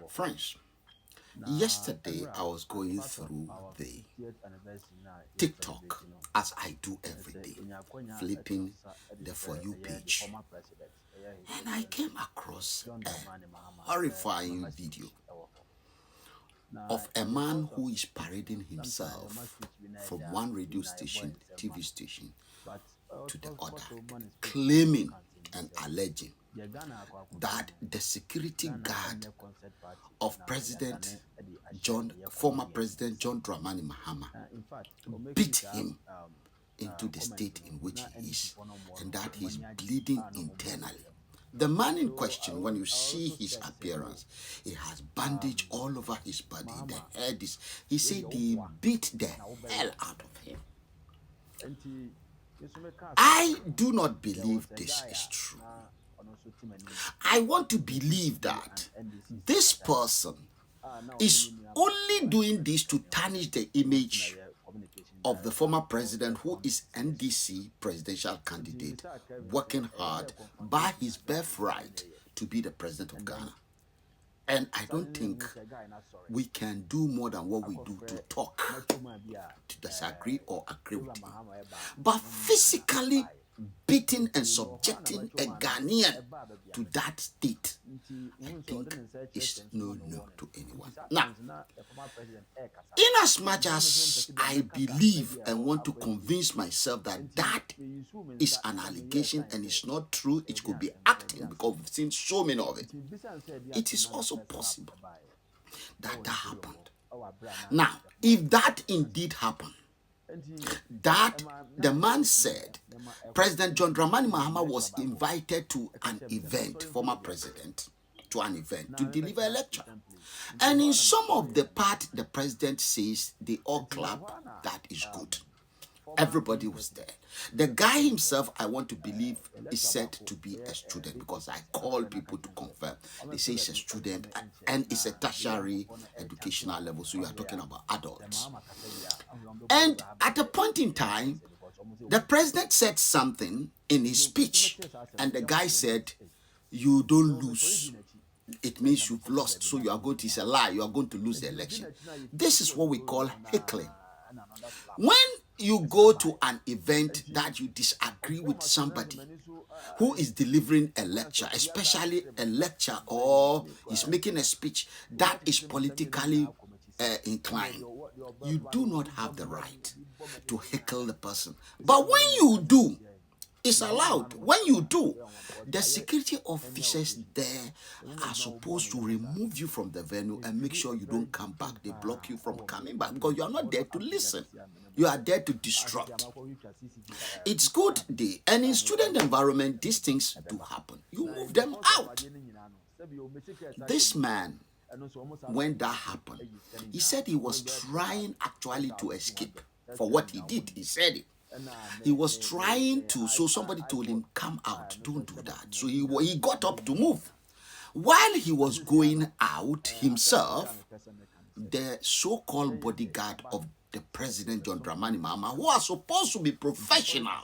Friends, yesterday I was going through the TikTok as I do every day, flipping the For You page, and I came across a horrifying video of a man who is parading himself from one radio station, TV station, to the other, claiming and alleging that the security guard of former President John Mahama beat him into the state in which he is, and that he's bleeding internally. The man in question, when you see his appearance, he has bandage all over his body. The head is, he said they beat the hell out of him. I do not believe this is true. I want to believe that this person is only doing this to tarnish the image of the former president, who is NDC presidential candidate, working hard by his birthright to be the president of Ghana. And I don't think we can do more than what we do to talk, to disagree or agree with him. But physically beating and subjecting a Ghanaian to that state, I think is no to anyone. Now, in as much as I believe and want to convince myself that that is an allegation and it's not true, it could be acting because we've seen so many of it, it is also possible that that happened. Now, if that indeed happened, that the man said President John Mahama was invited to an event, former president, to an event to deliver a lecture. And in some of the part, the president says they all clap, that is good. Everybody was there. The guy himself, I want to believe, is said to be a student because I call people to confirm. They say he's a student and it's a tertiary educational level, so you are talking about adults. And at a point in time, the president said something in his speech, and the guy said, "You don't lose. It means you've lost, so you are going to, it's a lie, you are going to lose the election." This is what we call heckling. When you go to an event that you disagree with somebody who is delivering a lecture, especially a lecture or is making a speech that is politically inclined, you do not have the right to heckle the person. But when you do, it's allowed. When you do, the security officers there are supposed to remove you from the venue and make sure you don't come back. They block you from coming back because you are not there to listen. You are there to disrupt. It's good, and in student environment, these things do happen. You move them out. This man, when that happened, he said he was trying actually to escape for what he did. He said it. He was trying to, so somebody told him, "Come out, don't do that." So he got up to move. While he was going out himself, the so-called bodyguard of the President John Mahama, who are supposed to be professionals,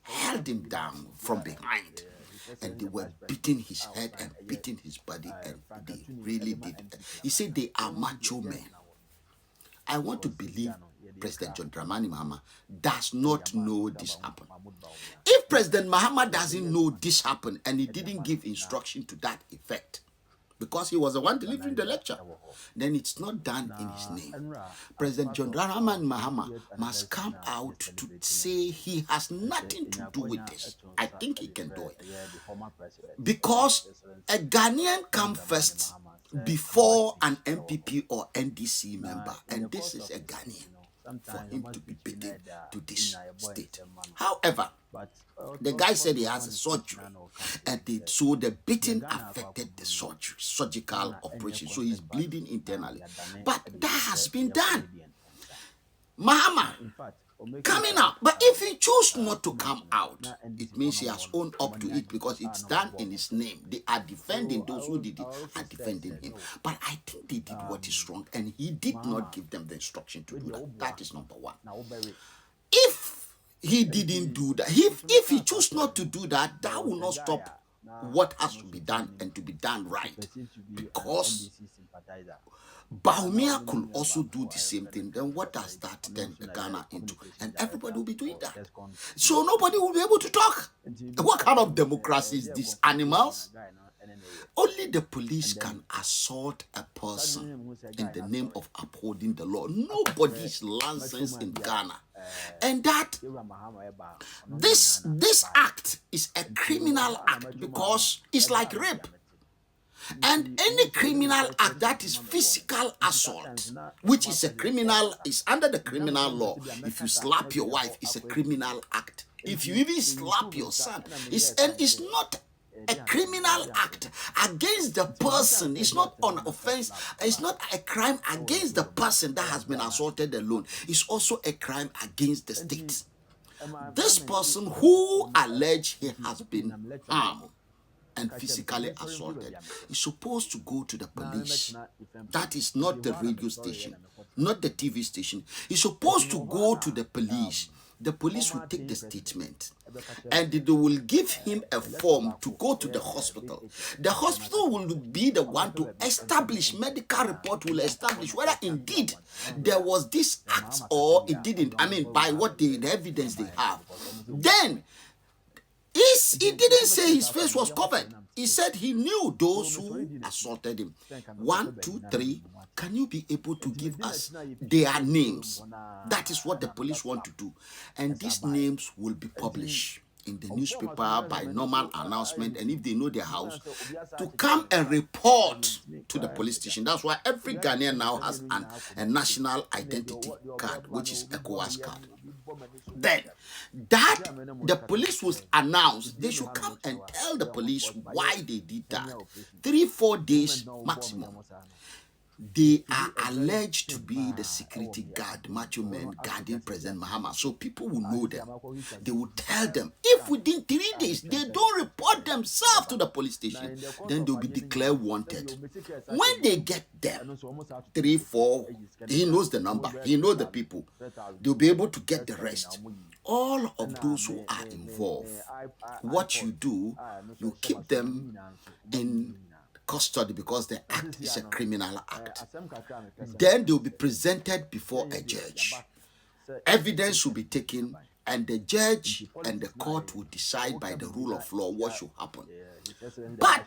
held him down from behind. And they were beating his head and beating his body, and they really did. He said they are macho men. I want to believe President John Mahama does not know this happened. If President Mahama doesn't know this happened and he didn't give instruction to that effect, because he was the one delivering the lecture, then it's not done in his name. President John Mahama must come out to say he has nothing to do with this. I think he can do it. Because a Ghanaian comes first before an MPP or NDC member, and this is a Ghanaian, for him to be beaten to this state. However, the guy said he has a surgery, and so the beating affected the surgical operation, so he's bleeding internally. But that has been done. Mahama coming out, but if he chooses not to come out, it means he has owned up to it because it's done in his name. They are defending, those who did it are defending him. But I think they did what is wrong, and he did not give them the instruction to do that. That is number one. If he didn't do that, if he chose not to do that, that will not stop what has to be done and to be done right. Because Bawumia could also do the same thing. Then what does that turn Ghana into? And everybody will be doing that. So nobody will be able to talk. What kind of democracy is this, animals? Only the police can assault a person in the name of upholding the law. Nobody is licensed in Ghana. And that this act is a criminal act because it's like rape. And any criminal act that is physical assault, which is a criminal, is under the criminal law. If you slap your wife, it's a criminal act. If you even slap your son, it's not a criminal act against the person. It's not an offense. It's not a crime against the person that has been assaulted alone. It's also a crime against the state. This person who alleged he has been harmed and physically assaulted is supposed to go to the police. That is not the radio station, not the TV station. He's supposed to go to the police. The police will take the statement and they will give him a form to go to the hospital. The hospital will be the one to establish, medical report will establish whether indeed there was this act or it didn't. I mean, by what the evidence they have. Then, he didn't say his face was covered. He said he knew those who assaulted him. 1, 2, 3. Can you be able to give us their names? That is what the police want to do. And these names will be published in the newspaper by normal announcement, and if they know their house, to come and report to the police station. That's why every Ghanaian now has a national identity card, which is ECOWAS card. Then that the police will announce, they should come and tell the police why they did that. 3-4 days maximum. They are alleged to be the security guard, macho men guarding President Mahama. So people will know them. They will tell them. If within 3 days they don't report themselves to the police station, then they'll be declared wanted. When they get them, 3, 4, he knows the number. He knows the people. They'll be able to get the rest. All of those who are involved, what you do, you keep them in custody because the act is a criminal act. Then they will be presented before a judge. Evidence will be taken, and the judge and the court will decide by the rule of law what should happen. But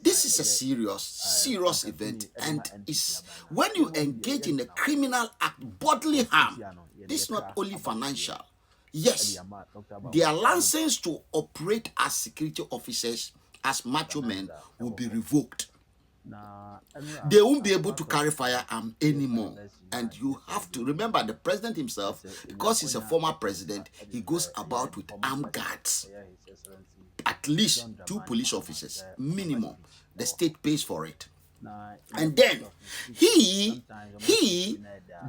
this is a serious event, and is when you engage in a criminal act, bodily harm. This is not only financial. Yes, their license to operate as security officers, as macho men, will be revoked. They won't be able to carry firearm anymore. And you have to remember the president himself, because he's a former president, he goes about with armed guards. At least 2 police officers, minimum. The state pays for it. And then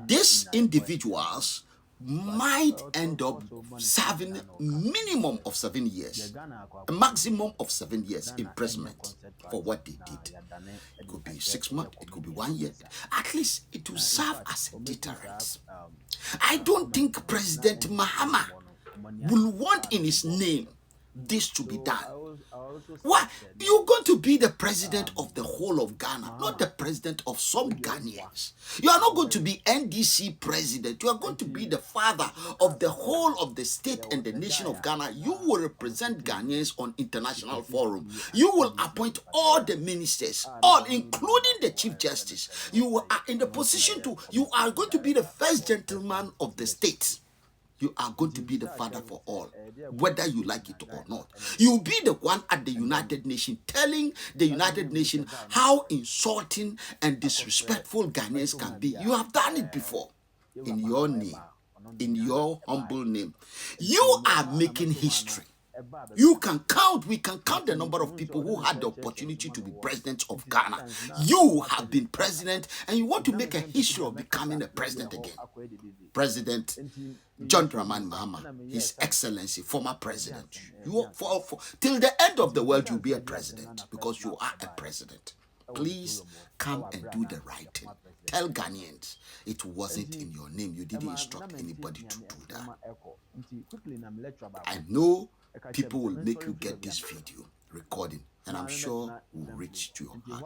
these individuals might end up serving minimum of 7 years, a maximum of 7 years imprisonment for what they did. It could be 6 months, it could be 1 year. At least it will serve as a deterrent. I don't think President Mahama will want in his name this to be done. Why? You're going to be the president of the whole of Ghana, not the president of some Ghanaians. You are not going to be NDC president. You are going to be the father of the whole of the state and the nation of Ghana. You will represent Ghanaians on international forum. You will appoint all the ministers, all, including the chief justice. You are in the position to, you are going to be the first gentleman of the state. You are going to be the father for all, whether you like it or not. You'll be the one at the United Nations telling the United Nations how insulting and disrespectful Ghanaians can be. You have done it before in your name, in your humble name. You are making history. You can count, we can count the number of people who had the opportunity to be president of Ghana. You have been president and you want to make a history of becoming a president again. President John Mahama, His Excellency, former president. You till the end of the world, you'll be a president because you are a president. Please come and do the right thing. Tell Ghanaians it wasn't in your name. You didn't instruct anybody to do that. I know people will make you get this video. recording, and I'm sure will reach to your heart.